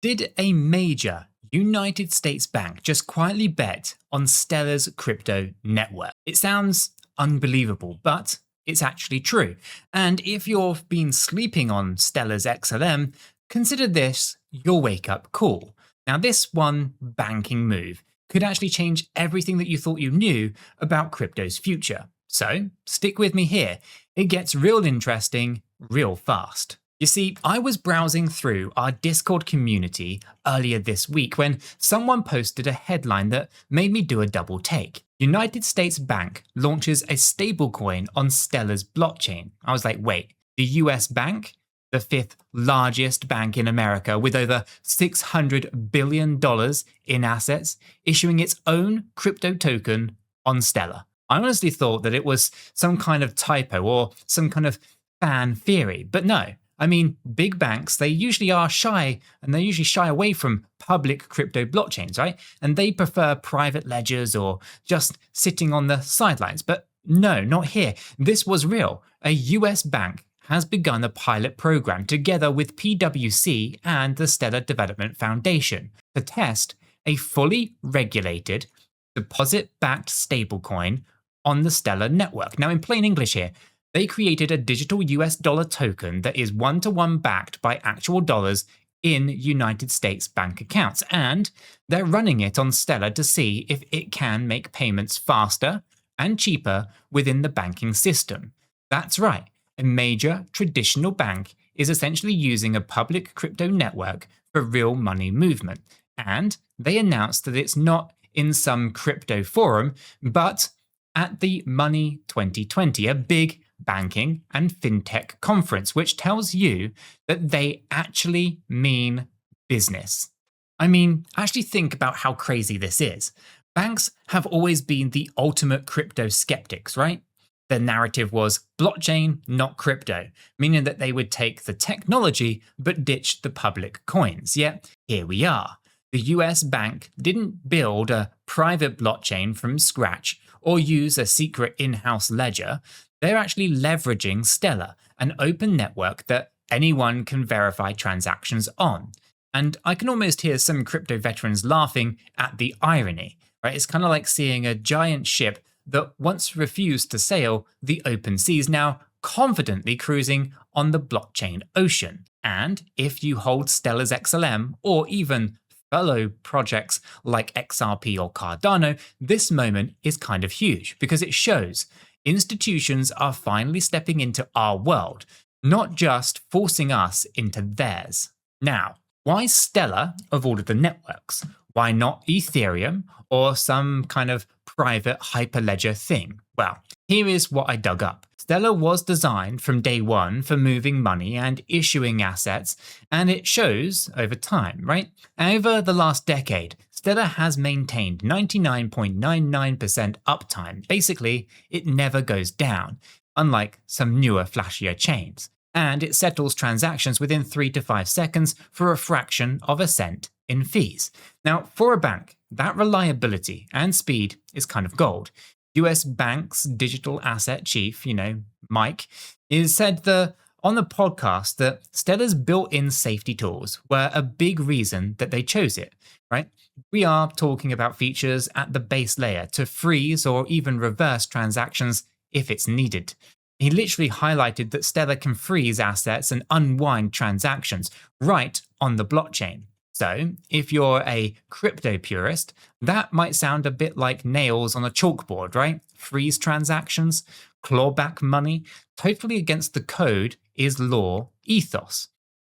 Did a major United States bank just quietly bet on Stellar's crypto network? It sounds unbelievable, but it's actually true. And if you've been sleeping on Stellar's XLM, consider this your wake-up call. Now, this one banking move could actually change everything that you thought you knew about crypto's future. So stick with me here. It gets real interesting real fast. You see, I was browsing through our Discord community earlier this week when someone posted a headline that made me do a double take. United States Bank launches a stablecoin on Stellar's blockchain. I was like, wait, the US bank? The fifth largest bank in America with over $600 billion in assets, issuing its own crypto token on Stellar. I honestly thought that it was some kind of typo or some kind of fan theory, but no. I mean, big banks, they usually are shy, and they usually shy away from public crypto blockchains, right? And they prefer private ledgers or just sitting on the sidelines. But no, not here. This was real. A US bank has begun a pilot program together with PwC and the Stellar Development Foundation to test a fully regulated, deposit-backed stablecoin on the Stellar network. Now, in plain English here, they created a digital US dollar token that is one-to-one backed by actual dollars in United States bank accounts, and they're running it on Stellar to see if it can make payments faster and cheaper within the banking system. That's right. A major traditional bank is essentially using a public crypto network for real money movement. And they announced that it's not in some crypto forum, but at the Money 2020, a big banking and fintech conference, which tells you that they actually mean business. I mean, actually think about how crazy this is. Banks have always been the ultimate crypto skeptics, right? The narrative was blockchain, not crypto, meaning that they would take the technology but ditch the public coins. Yet, here we are. The US bank didn't build a private blockchain from scratch or use a secret in-house ledger. They're actually leveraging Stellar, an open network that anyone can verify transactions on. And I can almost hear some crypto veterans laughing at the irony, right? It's kind of like seeing a giant ship that once refused to sail the open seas now confidently cruising on the blockchain ocean. And if you hold Stellar's XLM or even fellow projects like XRP or Cardano, this moment is kind of huge because it shows institutions are finally stepping into our world, not just forcing us into theirs. Now, why Stellar of all of the networks? Why not Ethereum or some kind of private hyperledger thing? Well, here is what I dug up. Stellar was designed from day one for moving money and issuing assets, and it shows over time, right? Over the last decade, Stellar has maintained 99.99% uptime. Basically, it never goes down, unlike some newer, flashier chains. And it settles transactions within 3 to 5 seconds for a fraction of a cent in fees. Now, for a bank, that reliability and speed is kind of gold. US Bank's digital asset chief, Mike, is said on the podcast that Stellar's built-in safety tools were a big reason that they chose it, right? We are talking about features at the base layer to freeze or even reverse transactions if it's needed. He literally highlighted that Stellar can freeze assets and unwind transactions right on the blockchain. So, if you're a crypto purist, that might sound a bit like nails on a chalkboard, right? Freeze transactions, claw back money, totally against the code is law ethos.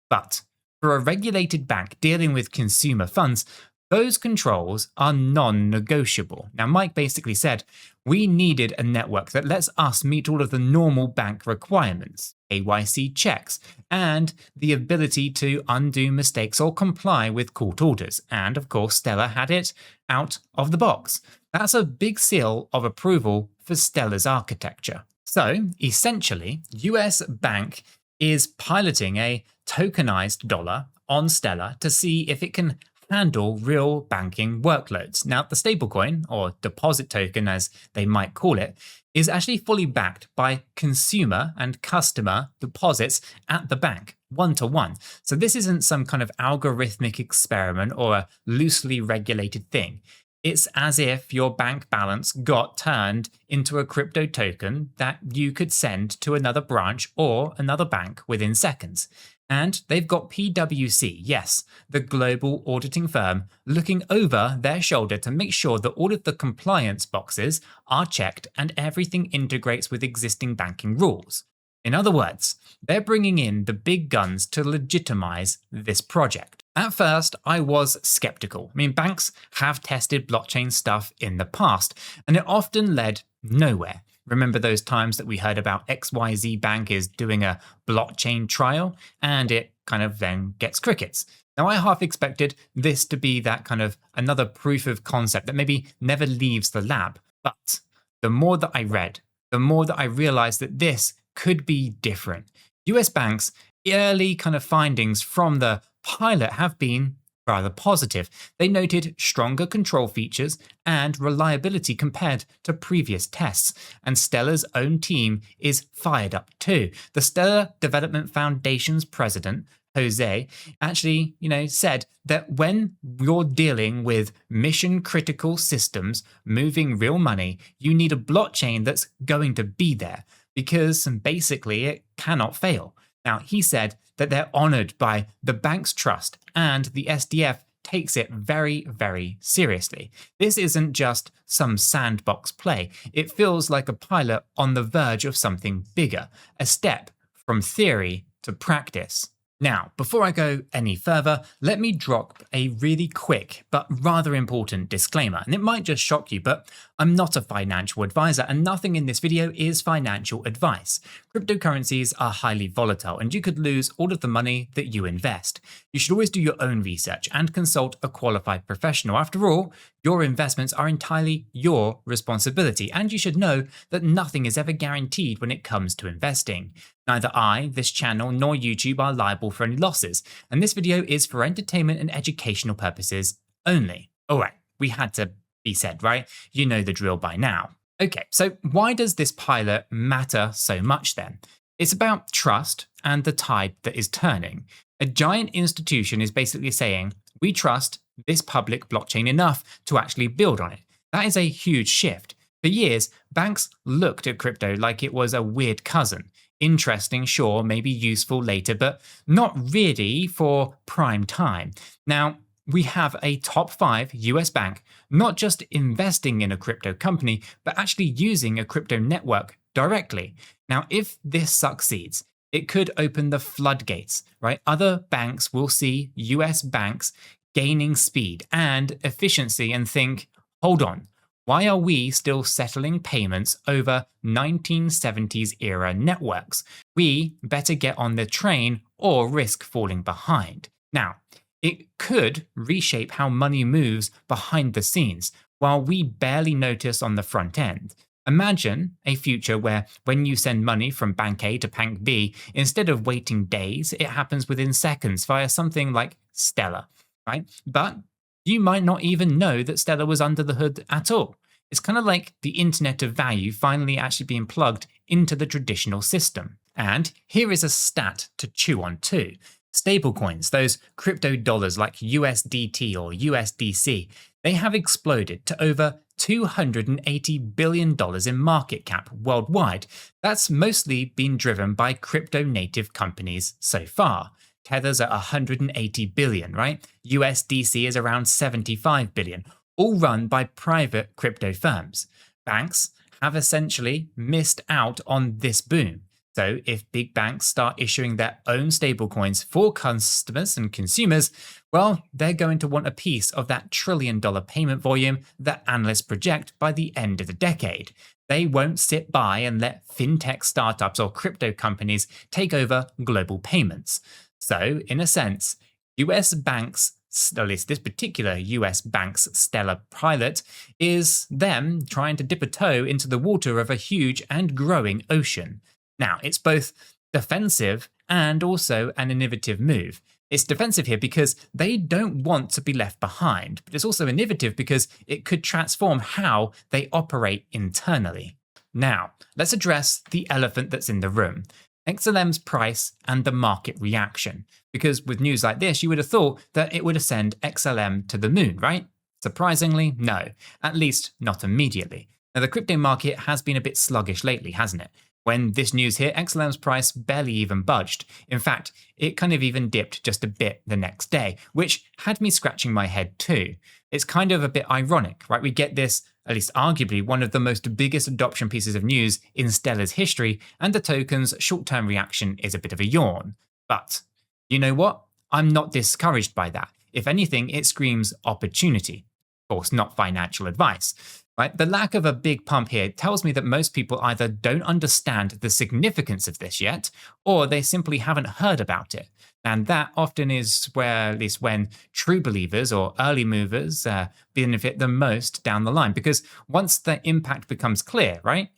But for a regulated bank dealing with consumer funds, those controls are non-negotiable. Now, Mike basically said, we needed a network that lets us meet all of the normal bank requirements, KYC checks, and the ability to undo mistakes or comply with court orders. And of course, Stellar had it out of the box. That's a big seal of approval for Stellar's architecture. So essentially, US Bank is piloting a tokenized dollar on Stellar to see if it can handle real banking workloads. Now, the stablecoin, or deposit token as they might call it, is actually fully backed by consumer and customer deposits at the bank, one-to-one. So this isn't some kind of algorithmic experiment or a loosely regulated thing. It's as if your bank balance got turned into a crypto token that you could send to another branch or another bank within seconds. And they've got PwC, yes, the global auditing firm, looking over their shoulder to make sure that all of the compliance boxes are checked and everything integrates with existing banking rules. In other words, they're bringing in the big guns to legitimize this project. At first, I was skeptical. I mean, banks have tested blockchain stuff in the past, and it often led nowhere. Remember those times that we heard about XYZ Bank is doing a blockchain trial, and it kind of then gets crickets. Now, I half expected this to be that kind of another proof of concept that maybe never leaves the lab. But the more that I read, the more that I realized that this could be different. US banks' early kind of findings from the pilot have been rather positive. They noted stronger control features and reliability compared to previous tests, and Stellar's own team is fired up too. The Stellar Development Foundation's president, Jose, actually, said that when you're dealing with mission-critical systems moving real money, you need a blockchain that's going to be there, because basically it cannot fail. Now, he said that they're honored by the bank's trust, and the SDF takes it very, very seriously. This isn't just some sandbox play. It feels like a pilot on the verge of something bigger, a step from theory to practice. Now, before I go any further, let me drop a really quick but rather important disclaimer. And it might just shock you, but I'm not a financial advisor and nothing in this video is financial advice. Cryptocurrencies are highly volatile and you could lose all of the money that you invest. You should always do your own research and consult a qualified professional. After all, your investments are entirely your responsibility, and you should know that nothing is ever guaranteed when it comes to investing. Neither I, this channel, nor YouTube are liable for any losses, and this video is for entertainment and educational purposes only. Alright, we had to be said, right? You know the drill by now. Okay, so why does this pilot matter so much then? It's about trust and the tide that is turning. A giant institution is basically saying, we trust this public blockchain enough to actually build on it. That is a huge shift. For years, banks looked at crypto like it was a weird cousin. Interesting, sure, maybe useful later, but not really for prime time. Now, we have a top 5 US bank not just investing in a crypto company, but actually using a crypto network directly. Now, if this succeeds, it could open the floodgates, right? Other banks will see US banks gaining speed and efficiency and think, hold on, why are we still settling payments over 1970s era networks? We better get on the train or risk falling behind. Now, it could reshape how money moves behind the scenes, while we barely notice on the front end. Imagine a future where when you send money from bank A to bank B, instead of waiting days, it happens within seconds via something like Stellar, right? But you might not even know that Stellar was under the hood at all. It's kind of like the internet of value finally actually being plugged into the traditional system. And here is a stat to chew on too. Stablecoins, those crypto dollars like USDT or USDC, they have exploded to over $280 billion in market cap worldwide. That's mostly been driven by crypto native companies so far. Tether's at 180 billion, right? USDC is around 75 billion, all run by private crypto firms. Banks have essentially missed out on this boom. So if big banks start issuing their own stablecoins for customers and consumers, well, they're going to want a piece of that $1 trillion payment volume that analysts project by the end of the decade. They won't sit by and let fintech startups or crypto companies take over global payments. So, in a sense, US banks, at least this particular US bank's Stellar pilot, is them trying to dip a toe into the water of a huge and growing ocean. Now, it's both defensive and also an innovative move. It's defensive here because they don't want to be left behind, but it's also innovative because it could transform how they operate internally. Now, let's address the elephant that's in the room: XLM's price and the market reaction. Because with news like this, you would have thought that it would ascend XLM to the moon, right? Surprisingly, no, at least not immediately. Now, the crypto market has been a bit sluggish lately, hasn't it? When this news hit, XLM's price barely even budged. In fact, it kind of even dipped just a bit the next day, which had me scratching my head too. It's kind of a bit ironic, right? We get this, at least arguably, one of the most biggest adoption pieces of news in Stellar's history, and the token's short-term reaction is a bit of a yawn. But you know what? I'm not discouraged by that. If anything, it screams opportunity. Of course, not financial advice. Right? The lack of a big pump here tells me that most people either don't understand the significance of this yet, or they simply haven't heard about it. And that often is where, at least when true believers or early movers benefit the most down the line, because once the impact becomes clear, right?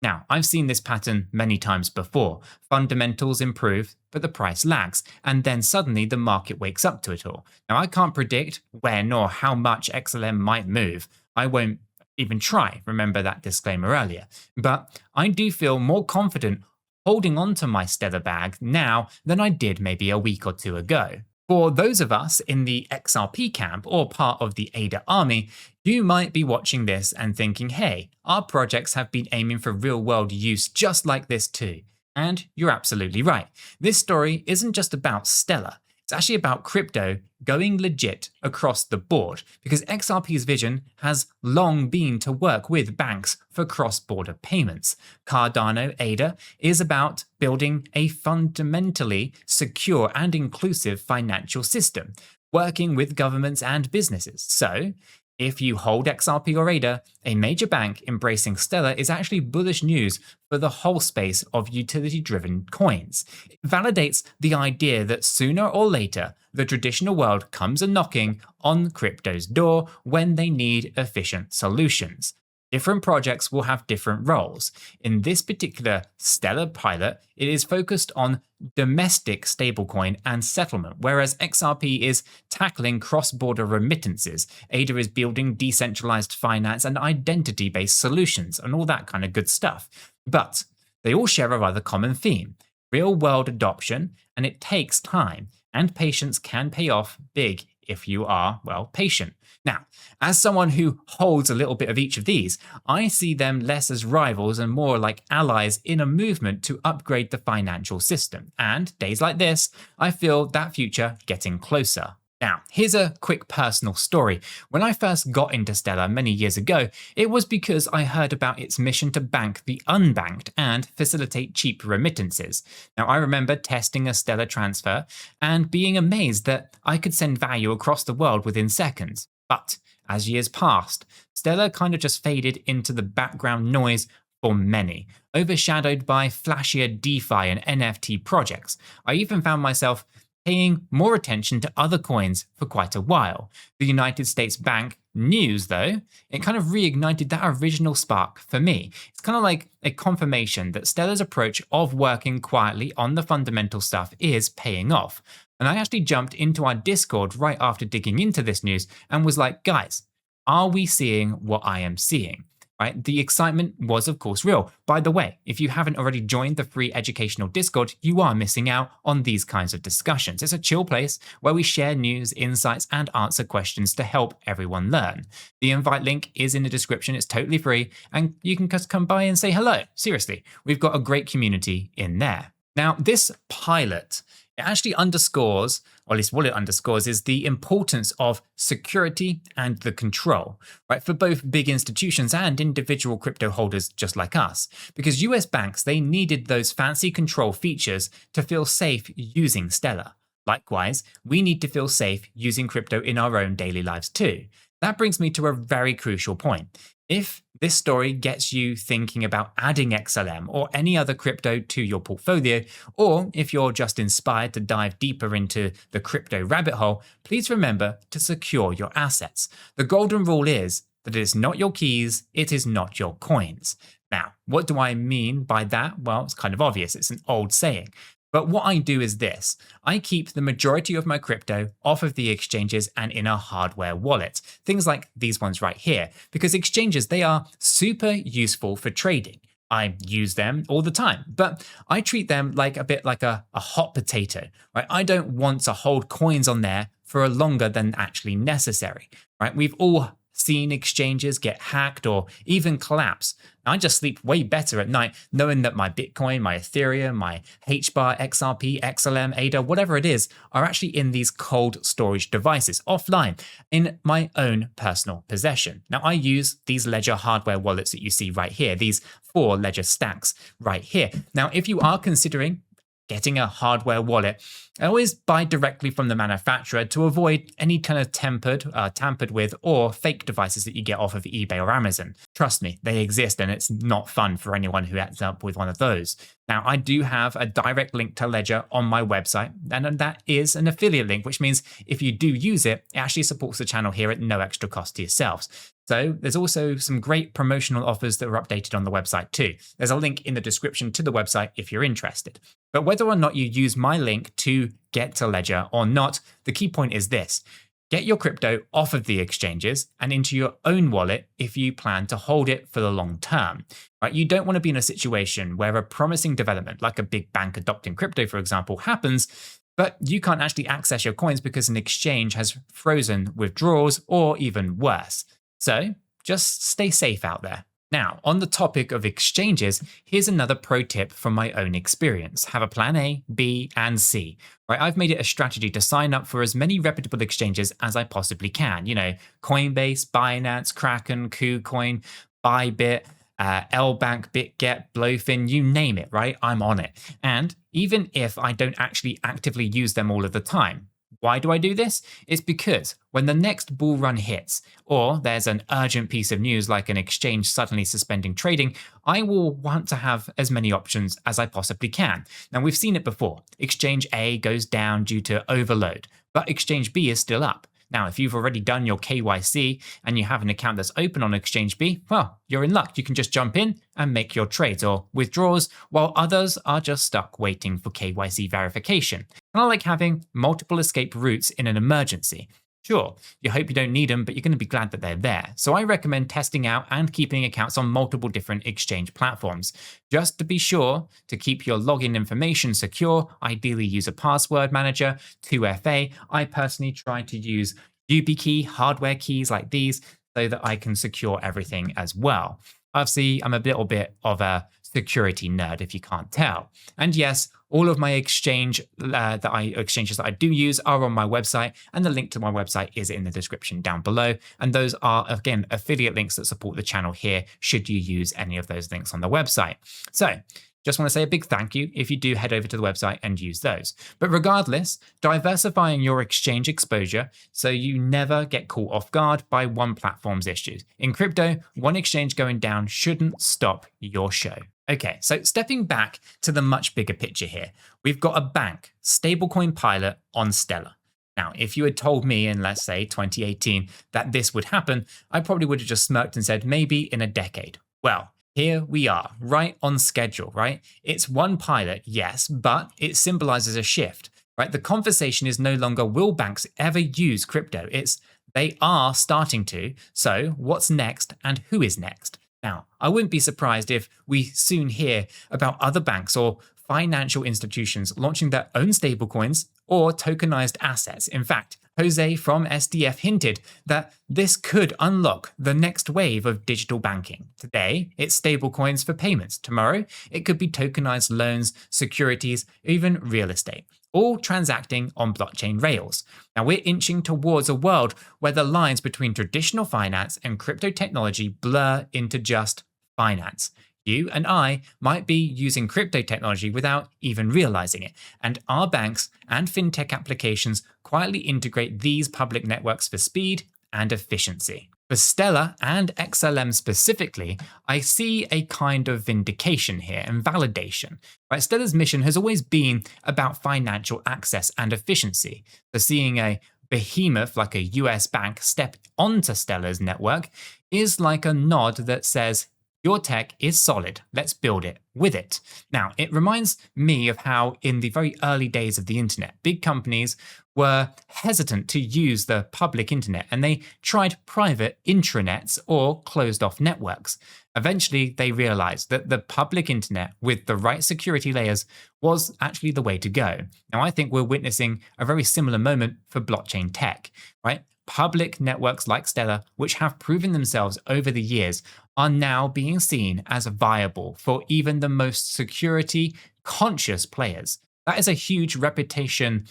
Now, I've seen this pattern many times before. Fundamentals improve, but the price lags, and then suddenly the market wakes up to it all. Now, I can't predict when or how much XLM might move. I won't even try, remember that disclaimer earlier. But I do feel more confident holding on to my Stellar bag now than I did maybe a week or two ago. For those of us in the XRP camp or part of the ADA army, you might be watching this and thinking, hey, our projects have been aiming for real-world use just like this too. And you're absolutely right. This story isn't just about Stellar. It's actually about crypto going legit across the board, because XRP's vision has long been to work with banks for cross-border payments. Cardano ADA is about building a fundamentally secure and inclusive financial system, working with governments and businesses. So, if you hold XRP or ADA, a major bank embracing Stellar is actually bullish news for the whole space of utility-driven coins. It validates the idea that sooner or later, the traditional world comes a-knocking on crypto's door when they need efficient solutions. Different projects will have different roles. In this particular Stellar pilot, it is focused on domestic stablecoin and settlement, whereas XRP is tackling cross-border remittances. ADA is building decentralized finance and identity-based solutions and all that kind of good stuff. But they all share a rather common theme: real-world adoption, and it takes time, and patience can pay off big if you are, well, patient. Now, as someone who holds a little bit of each of these, I see them less as rivals and more like allies in a movement to upgrade the financial system. And days like this, I feel that future getting closer. Now, here's a quick personal story. When I first got into Stellar many years ago, it was because I heard about its mission to bank the unbanked and facilitate cheap remittances. Now, I remember testing a Stellar transfer and being amazed that I could send value across the world within seconds. But as years passed, Stellar kind of just faded into the background noise for many, overshadowed by flashier DeFi and NFT projects. I even found myself paying more attention to other coins for quite a while. The United States Bank news, though, it kind of reignited that original spark for me. It's kind of like a confirmation that Stellar's approach of working quietly on the fundamental stuff is paying off. And I actually jumped into our Discord right after digging into this news and was like, guys, are we seeing what I am seeing? Right? The excitement was, of course, real. By the way, if you haven't already joined the free educational Discord, you are missing out on these kinds of discussions. It's a chill place where we share news, insights, and answer questions to help everyone learn. The invite link is in the description. It's totally free, and you can just come by and say hello. Seriously, we've got a great community in there. Now, this pilot, it actually underscores, or at least what it underscores, is the importance of security and the control, right, for both big institutions and individual crypto holders just like us. Because US banks, they needed those fancy control features to feel safe using Stellar. Likewise, we need to feel safe using crypto in our own daily lives too. That brings me to a very crucial point. If this story gets you thinking about adding XLM or any other crypto to your portfolio, or if you're just inspired to dive deeper into the crypto rabbit hole, please remember to secure your assets. The golden rule is that it is not your keys, it is not your coins. Now, what do I mean by that? Well, it's kind of obvious. It's an old saying. But what I do is this. I keep the majority of my crypto off of the exchanges and in a hardware wallet. Things like these ones right here, because exchanges, they are super useful for trading. I use them all the time, but I treat them like a bit like a hot potato, right? I don't want to hold coins on there for longer than actually necessary, right? We've all seen exchanges get hacked or even collapse. I just sleep way better at night knowing that my Bitcoin, my Ethereum, my 𝗗𝗶𝘀𝗰𝗍, XRP, XLM, ADA, whatever it is, are actually in these cold storage devices offline in my own personal possession. Now, I use these Ledger hardware wallets that you see right here, these 4 Ledger stacks right here. Now, if you are considering getting a hardware wallet, I always buy directly from the manufacturer to avoid any kind of tampered with or fake devices that you get off of eBay or Amazon. Trust me, they exist and it's not fun for anyone who ends up with one of those. Now, I do have a direct link to Ledger on my website, and that is an affiliate link, which means if you do use it, it actually supports the channel here at no extra cost to yourselves. So there's also some great promotional offers that are updated on the website too. There's a link in the description to the website if you're interested. But whether or not you use my link to get to Ledger or not, the key point is this. Get your crypto off of the exchanges and into your own wallet if you plan to hold it for the long term. Right? You don't want to be in a situation where a promising development, like a big bank adopting crypto, for example, happens, but you can't actually access your coins because an exchange has frozen withdrawals or even worse. So just stay safe out there. Now, on the topic of exchanges, here's another pro tip from my own experience. Have a plan A, B, and C. Right, I've made it a strategy to sign up for as many reputable exchanges as I possibly can. You know, Coinbase, Binance, Kraken, KuCoin, Bybit, LBank, BitGet, Blowfin, you name it, right? I'm on it. And even if I don't actually actively use them all of the time, why do I do this? It's because when the next bull run hits, or there's an urgent piece of news like an exchange suddenly suspending trading, I will want to have as many options as I possibly can. Now, we've seen it before. Exchange A goes down due to overload, but Exchange B is still up. Now, if you've already done your KYC and you have an account that's open on Exchange B, well, you're in luck. You can just jump in and make your trades or withdrawals, while others are just stuck waiting for KYC verification. And I like having multiple escape routes in an emergency. Sure, you hope you don't need them, but you're going to be glad that they're there. So I recommend testing out and keeping accounts on multiple different exchange platforms. Just to be sure to keep your login information secure, ideally use a password manager, 2FA. I personally try to use YubiKey, hardware keys like these, so that I can secure everything as well. Obviously, I'm a little bit of a security nerd if you can't tell. And yes, all of my exchanges that I do use are on my website, and the link to my website is in the description down below. And those are, again, affiliate links that support the channel here, should you use any of those links on the website. So just want to say a big thank you if you do head over to the website and use those. But regardless, diversifying your exchange exposure so you never get caught off guard by one platform's issues. In crypto, one exchange going down shouldn't stop your show. Okay, so stepping back to the much bigger picture here, we've got a bank, stablecoin pilot on Stellar. Now, if you had told me in, let's say, 2018 that this would happen, I probably would have just smirked and said, maybe in a decade. Well, here we are, right on schedule, right? It's one pilot, yes, but it symbolizes a shift, right? The conversation is no longer, will banks ever use crypto? It's, they are starting to. So what's next and who is next? Now, I wouldn't be surprised if we soon hear about other banks or financial institutions launching their own stablecoins or tokenized assets. In fact, Jose from SDF hinted that this could unlock the next wave of digital banking. Today, it's stablecoins for payments. Tomorrow, it could be tokenized loans, securities, even real estate, all transacting on blockchain rails. Now, we're inching towards a world where the lines between traditional finance and crypto technology blur into just finance. You and I might be using crypto technology without even realizing it, and our banks and fintech applications quietly integrate these public networks for speed and efficiency. For Stellar and XLM specifically, I see a kind of vindication here and validation. Right? Stellar's mission has always been about financial access and efficiency. So seeing a behemoth like a US bank step onto Stellar's network is like a nod that says, Your tech is solid. Let's build it with it. Now, it reminds me of how in the very early days of the internet, big companies were hesitant to use the public internet and they tried private intranets or closed off networks. Eventually, they realized that the public internet with the right security layers was actually the way to go. Now, I think we're witnessing a very similar moment for blockchain tech, right? Public networks like Stellar, which have proven themselves over the years, are now being seen as viable for even the most security conscious players. That is a huge reputation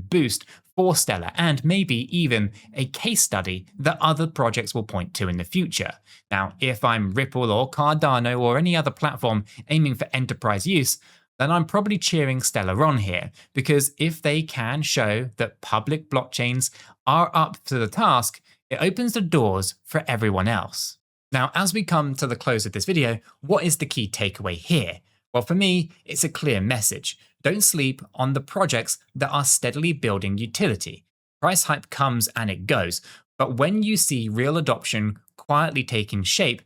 boost for Stellar, and maybe even a case study that other projects will point to in the future. Now, if I'm Ripple or Cardano or any other platform aiming for enterprise use, then I'm probably cheering Stellar on here, because if they can show that public blockchains are up to the task, it opens the doors for everyone else. Now, as we come to the close of this video, what is the key takeaway here? Well, for me, it's a clear message. Don't sleep on the projects that are steadily building utility. Price hype comes and it goes, but when you see real adoption quietly taking shape,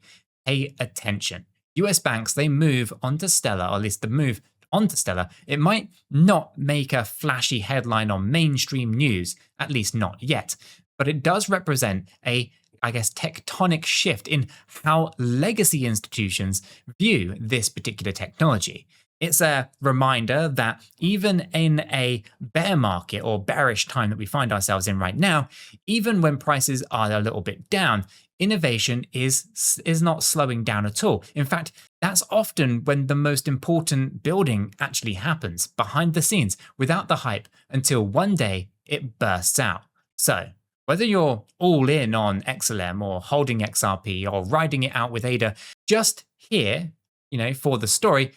pay attention. US banks, they move onto Stellar, or at least the move onto Stellar, it might not make a flashy headline on mainstream news, at least not yet, but it does represent a tectonic shift in how legacy institutions view this particular technology. It's a reminder that even in a bear market or bearish time that we find ourselves in right now, even when prices are a little bit down, innovation is not slowing down at all. In fact, that's often when the most important building actually happens, behind the scenes, without the hype, until one day it bursts out. So, whether you're all in on XLM or holding XRP or riding it out with ADA, just here, for the story,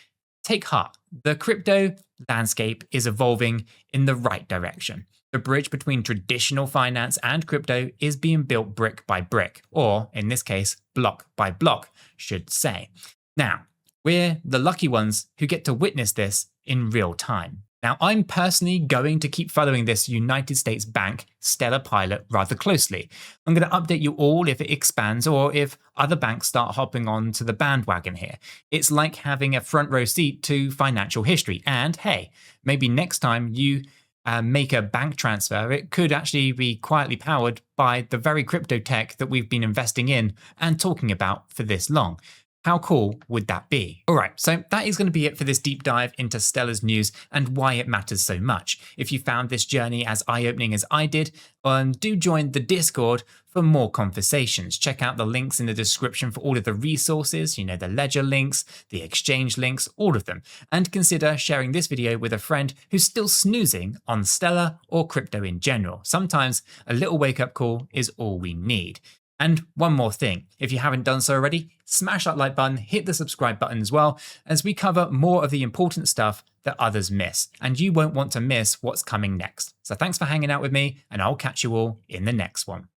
take heart. The crypto landscape is evolving in the right direction. The bridge between traditional finance and crypto is being built brick by brick, or in this case, block by block, should say. Now, we're the lucky ones who get to witness this in real time. Now, I'm personally going to keep following this United States bank Stellar pilot rather closely. I'm going to update you all if it expands or if other banks start hopping on to the bandwagon here. It's like having a front row seat to financial history. And hey, maybe next time you make a bank transfer, it could actually be quietly powered by the very crypto tech that we've been investing in and talking about for this long. How cool would that be? All right, so that is going to be it for this deep dive into Stellar's news and why it matters so much. If you found this journey as eye-opening as I did, do join the Discord for more conversations. Check out the links in the description for all of the resources, the ledger links, the exchange links, all of them. And consider sharing this video with a friend who's still snoozing on Stellar or crypto in general. Sometimes a little wake-up call is all we need. And one more thing, if you haven't done so already, smash that like button, hit the subscribe button as well, as we cover more of the important stuff that others miss, and you won't want to miss what's coming next. So thanks for hanging out with me, and I'll catch you all in the next one.